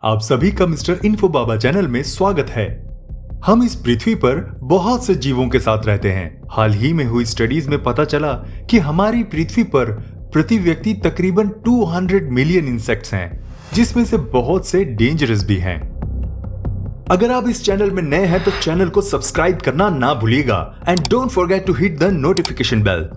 आप सभी का मिस्टर इन्फो बाबा चैनल में स्वागत है। हम इस पृथ्वी पर बहुत से जीवों के साथ रहते हैं। हाल ही में हुई स्टडीज में पता चला कि हमारी पृथ्वी पर प्रति व्यक्ति तकरीबन 200 मिलियन इंसेक्ट्स हैं, जिसमें से बहुत से डेंजरस भी हैं। अगर आप इस चैनल में नए हैं तो चैनल को सब्सक्राइब करना ना भूलिएगा and don't forget to hit the notification bell.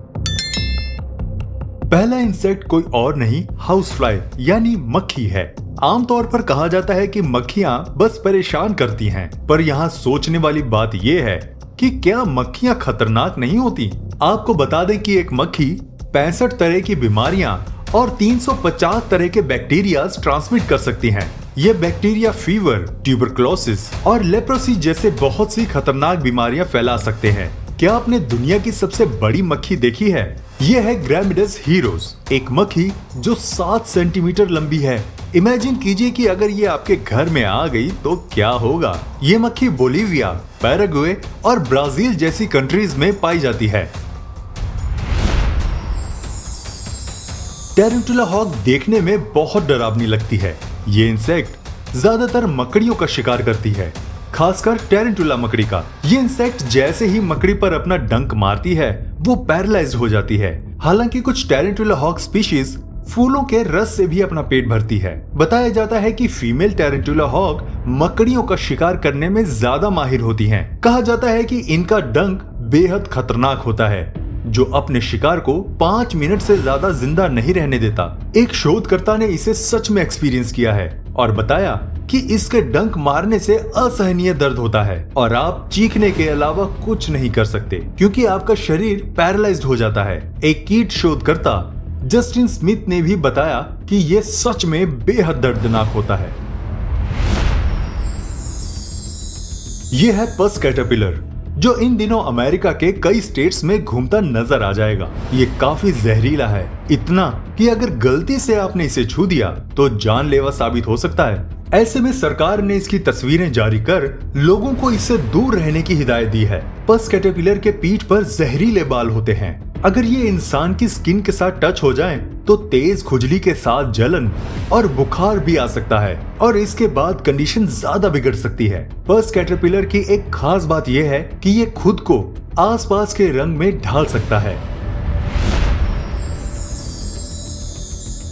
पहला इंसेक्ट कोई और नहीं, हाउस फ्लाई यानी मक्खी है। आमतौर पर कहा जाता है कि मक्खियां बस परेशान करती हैं, पर यहाँ सोचने वाली बात यह है कि क्या मक्खियां खतरनाक नहीं होती। आपको बता दें कि एक मक्खी 65 तरह की बीमारियां और 350 तरह के बैक्टीरिया ट्रांसमिट कर सकती हैं। ये बैक्टीरिया फीवर, ट्यूबरक्लोसिस और लेप्रोसी जैसे बहुत सी खतरनाक बीमारियां फैला सकते हैं। क्या आपने दुनिया की सबसे बड़ी मक्खी देखी है? ये है ग्रामिडस हीरोस, एक मक्खी जो 7 सेंटीमीटर लंबी है। इमेजिन कीजिए कि अगर ये आपके घर में आ गई तो क्या होगा। ये मक्खी बोलीविया, पैराग्वे और ब्राजील जैसी कंट्रीज में पाई जाती है। टेरेंटुला हॉक देखने में बहुत डरावनी लगती है। ये इंसेक्ट ज्यादातर मकड़ियों का शिकार करती है, खासकर टेरेंटुला मकड़ी का। ये इंसेक्ट जैसे ही मकड़ी पर अपना डंक मारती है वो पैरालाइज्ड हो जाती है। हालांकि कुछ टेरेंटुला हॉक स्पीशीज फूलों के रस से भी अपना पेट भरती है। बताया जाता है कि फीमेल टेरेंटुला हॉक मकड़ियों का शिकार करने में ज्यादा माहिर होती हैं। कहा जाता है कि इनका डंक बेहद खतरनाक होता है, जो अपने शिकार को 5 मिनट से ज्यादा जिंदा नहीं रहने देता। एक शोधकर्ता ने इसे सच में एक्सपीरियंस किया है और बताया कि इसके डंक मारने से असहनीय दर्द होता है और आप चीखने के अलावा कुछ नहीं कर सकते, क्योंकि आपका शरीर पैरालाइज्ड हो जाता है। एक कीट शोधकर्ता जस्टिन स्मिथ ने भी बताया कि यह सच में बेहद दर्दनाक होता है। यह है पस कैटरपिलर, जो इन दिनों अमेरिका के कई स्टेट्स में घूमता नजर आ जाएगा। ये काफी जहरीला है, इतना कि अगर गलती से आपने इसे छू दिया तो जानलेवा साबित हो सकता है। ऐसे में सरकार ने इसकी तस्वीरें जारी कर लोगों को इससे दूर रहने की हिदायत दी है। पस कैटरपिलर के पीठ पर जहरीले बाल होते हैं। अगर ये इंसान की स्किन के साथ टच हो जाएं, तो तेज खुजली के साथ जलन और बुखार भी आ सकता है और इसके बाद कंडीशन ज्यादा बिगड़ सकती है। पस कैटरपिलर की एक खास बात यह है कि ये खुद को आसपास के रंग में ढाल सकता है।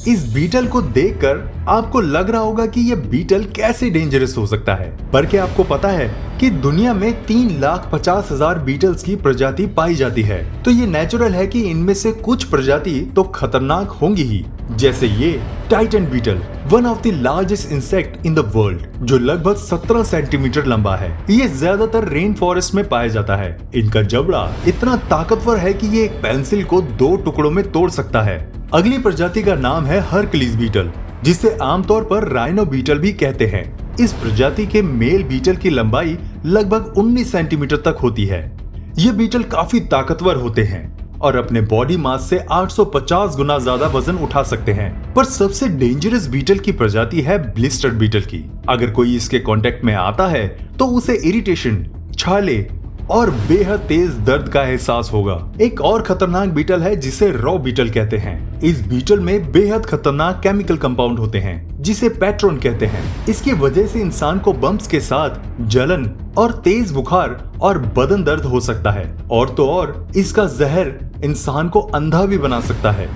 इस बीटल को देखकर आपको लग रहा होगा कि यह बीटल कैसे डेंजरस हो सकता है, पर क्या आपको पता है कि दुनिया में 3,50,000 बीटल्स की प्रजाति पाई जाती है। तो ये नेचुरल है कि इनमें से कुछ प्रजाति तो खतरनाक होंगी ही, जैसे ये titan beetle, one of the largest insect in the world, जो लगभग 17 सेंटीमीटर लंबा है। ये ज्यादातर रेन फॉरेस्ट में पाया जाता है। इनका जबड़ा इतना ताकतवर है कि ये एक पेंसिल को 2 टुकड़ों में तोड़ सकता है। अगली प्रजाति का नाम है हरक्यूलिस बीटल, जिसे आमतौर पर राइनो बीटल भी कहते हैं। इस प्रजाति के मेल बीटल की लंबाई लगभग 19 सेंटीमीटर तक होती है। ये बीटल काफी ताकतवर होते हैं और अपने बॉडी मास से 850 गुना ज्यादा वजन उठा सकते हैं। पर सबसे डेंजरस बीटल की प्रजाति है ब्लिस्टर्ड बीटल की। अगर कोई इसके कांटेक्ट में आता है तो उसे इरिटेशन, छाले और बेहद तेज दर्द का एहसास होगा। एक और खतरनाक बीटल है जिसे रॉ बीटल कहते हैं। इस बीटल में बेहद खतरनाक केमिकल कंपाउंड होते हैं, जिसे पेट्रोन कहते हैं। इसकी वजह से इंसान को बम्प्स के साथ जलन और तेज बुखार और बदन दर्द हो सकता है। और तो और इसका जहर इंसान को अंधा भी बना सकता है।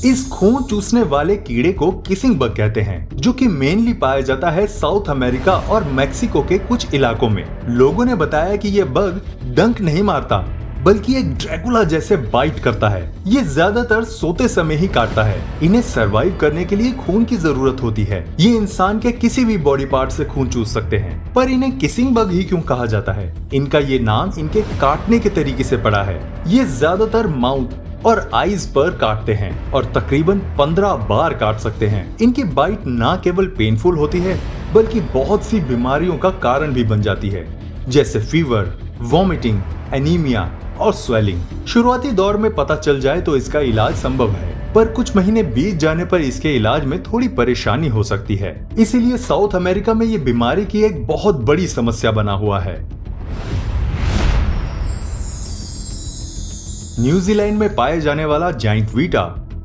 इस खून चूसने वाले कीड़े को किसिंग बग कहते हैं, जो कि मेनली पाया जाता है साउथ अमेरिका और मेक्सिको के कुछ इलाकों में। लोगों ने बताया कि यह बग डंक नहीं मारता, बल्कि एक ड्रैकुला जैसे बाइट करता है। ये ज्यादातर सोते समय ही काटता है। इन्हें सरवाइव करने के लिए खून की जरूरत होती है। ये इंसान के किसी भी बॉडी पार्ट से खून चूस सकते हैं। पर इन्हें किसिंग बग ही क्यों कहा जाता है? इनका ये नाम इनके काटने के तरीके से पड़ा है। ये ज्यादातर माउथ और आईज पर काटते हैं और तकरीबन 15 बार काट सकते हैं। इनकी बाइट ना केवल पेनफुल होती है, बल्कि बहुत सी बीमारियों का कारण भी बन जाती है, जैसे फीवर, वॉमिटिंग, एनीमिया और स्वेलिंग। शुरुआती दौर में पता चल जाए तो इसका इलाज संभव है, पर कुछ महीने बीत जाने पर इसके इलाज में थोड़ी परेशानी हो सकती है। इसीलिए साउथ अमेरिका में ये बीमारी की एक बहुत बड़ी समस्या बना हुआ है। न्यूजीलैंड में पाए जाने वाला जाइंट वीटा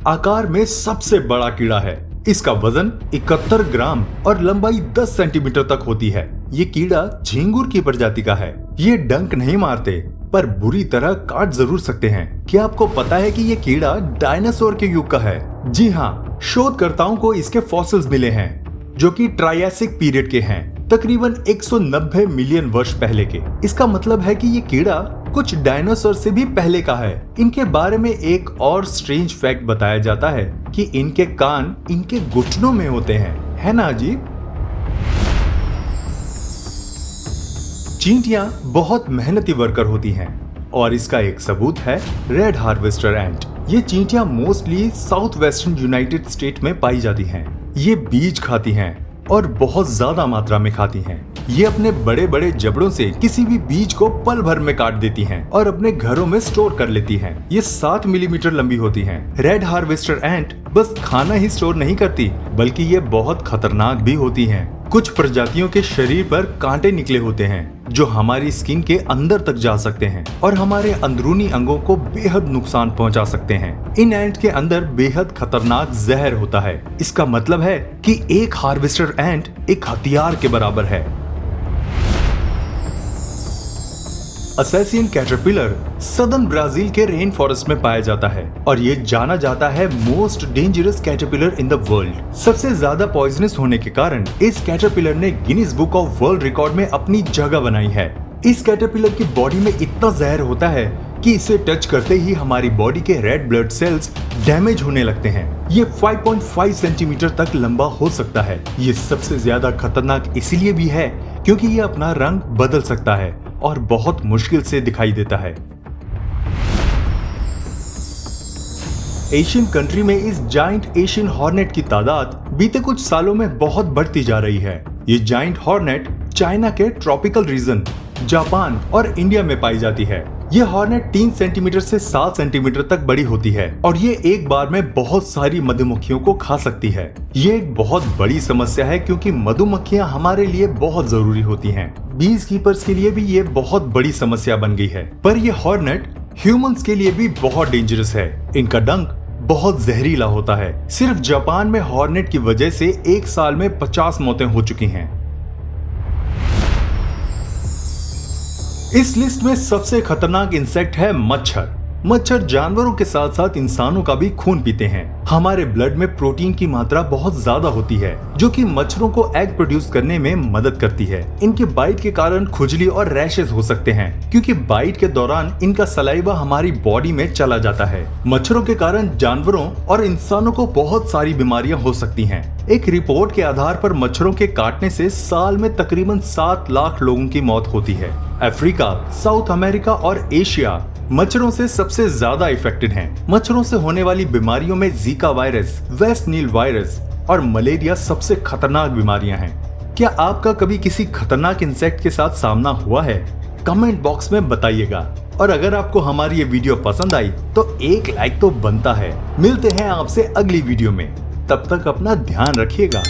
आकार में सबसे बड़ा कीड़ा है। इसका वजन 71 ग्राम और लंबाई 10 सेंटीमीटर तक होती है। ये कीड़ा झींगुर की प्रजाति का है। ये डंक नहीं मारते पर बुरी तरह काट जरूर सकते हैं। क्या आपको पता है कि ये कीड़ा डायनासोर के युग का है? जी हाँ, शोधकर्ताओं को इसके फॉसिल्स मिले हैं जो कि ट्रायसिक पीरियड के हैं, तकरीबन 190 मिलियन वर्ष पहले के। इसका मतलब है कि ये कीड़ा कुछ डायनासोर से भी पहले का है। इनके बारे में एक और स्ट्रेंज फैक्ट बताया जाता है कि इनके कान इनके घुटनों में होते हैं। है ना अजीब? चींटियां बहुत मेहनती वर्कर होती हैं और इसका एक सबूत है रेड हार्वेस्टर एंट। ये चींटियां mostly south western United state में पाई जाती हैं। ये बीज खाती हैं और बहुत ज्यादा मात्रा में खाती हैं। ये अपने बड़े बड़े जबड़ों से किसी भी बीज को पल भर में काट देती हैं और अपने घरों में स्टोर कर लेती हैं। ये 7 मिलीमीटर लंबी होती हैं। रेड हार्वेस्टर एंट बस खाना ही स्टोर नहीं करती बल्कि ये बहुत खतरनाक भी होती हैं। कुछ प्रजातियों के शरीर पर कांटे निकले होते हैं जो हमारी स्किन के अंदर तक जा सकते हैं और हमारे अंदरूनी अंगों को बेहद नुकसान पहुंचा सकते हैं। इन एंट के अंदर बेहद खतरनाक जहर होता है। इसका मतलब है कि एक हार्वेस्टर एंट एक हथियार के बराबर है। असैसियन कैटरपिलर सदर्न ब्राजील के रेन फॉरेस्ट में पाया जाता है और ये जाना जाता है most dangerous caterpillar in the world. सबसे ज्यादा पॉइजनस होने के कारण इस कैटरपिलर ने Guinness book of world record में अपनी जगह बनाई है। इस कैटरपिलर की बॉडी में इतना जहर होता है कि इसे टच करते ही हमारी बॉडी के रेड ब्लड सेल्स डैमेज होने लगते हैं। ये 5.5 सेंटीमीटर तक लंबा हो सकता है। ये सबसे ज्यादा खतरनाक इसीलिए भी है क्योंकि ये अपना रंग बदल सकता है और बहुत मुश्किल से दिखाई देता है। एशियन कंट्री में इस जाइंट एशियन हॉर्नेट की तादाद बीते कुछ सालों में बहुत बढ़ती जा रही है। ये जाइंट हॉर्नेट चाइना के ट्रॉपिकल रीजन, जापान और इंडिया में पाई जाती है। ये हॉर्नेट 3 सेंटीमीटर से 7 सेंटीमीटर तक बड़ी होती है और ये एक बार में बहुत सारी मधुमक्खियों को खा सकती है। ये एक बहुत बड़ी समस्या है क्योंकि मधुमक्खियां हमारे लिए बहुत जरूरी होती हैं। बीज कीपर्स के लिए भी ये बहुत बड़ी समस्या बन गई है। पर ये हॉर्नेट ह्यूमंस के लिए भी बहुत डेंजरस है। इनका डंक बहुत जहरीला होता है। सिर्फ जापान में हॉर्नेट की वजह से एक साल में 50 मौतें हो चुकी हैं। इस लिस्ट में सबसे खतरनाक इंसेक्ट है मच्छर। मच्छर जानवरों के साथ साथ इंसानों का भी खून पीते हैं। हमारे ब्लड में प्रोटीन की मात्रा बहुत ज्यादा होती है जो कि मच्छरों को एग प्रोड्यूस करने में मदद करती है। इनके बाइट के कारण खुजली और रैशेस हो सकते हैं क्योंकि बाइट के दौरान इनका सलाइवा हमारी बॉडी में चला जाता है। मच्छरों के कारण जानवरों और इंसानों को बहुत सारी बीमारियां हो सकती हैं। एक रिपोर्ट के आधार पर मच्छरों के काटने से साल में तकरीबन 7 लाख लोगों की मौत होती है। अफ्रीका, साउथ अमेरिका और एशिया मच्छरों से सबसे ज्यादा इफेक्टेड हैं। मच्छरों से होने वाली बीमारियों में जीका वायरस, वेस्ट नील वायरस और मलेरिया सबसे खतरनाक बीमारियां हैं। क्या आपका कभी किसी खतरनाक इंसेक्ट के साथ सामना हुआ है? कमेंट बॉक्स में बताइएगा। और अगर आपको हमारी ये वीडियो पसंद आई तो एक लाइक तो बनता है। मिलते हैं आपसे अगली वीडियो में, तब तक अपना ध्यान रखिएगा।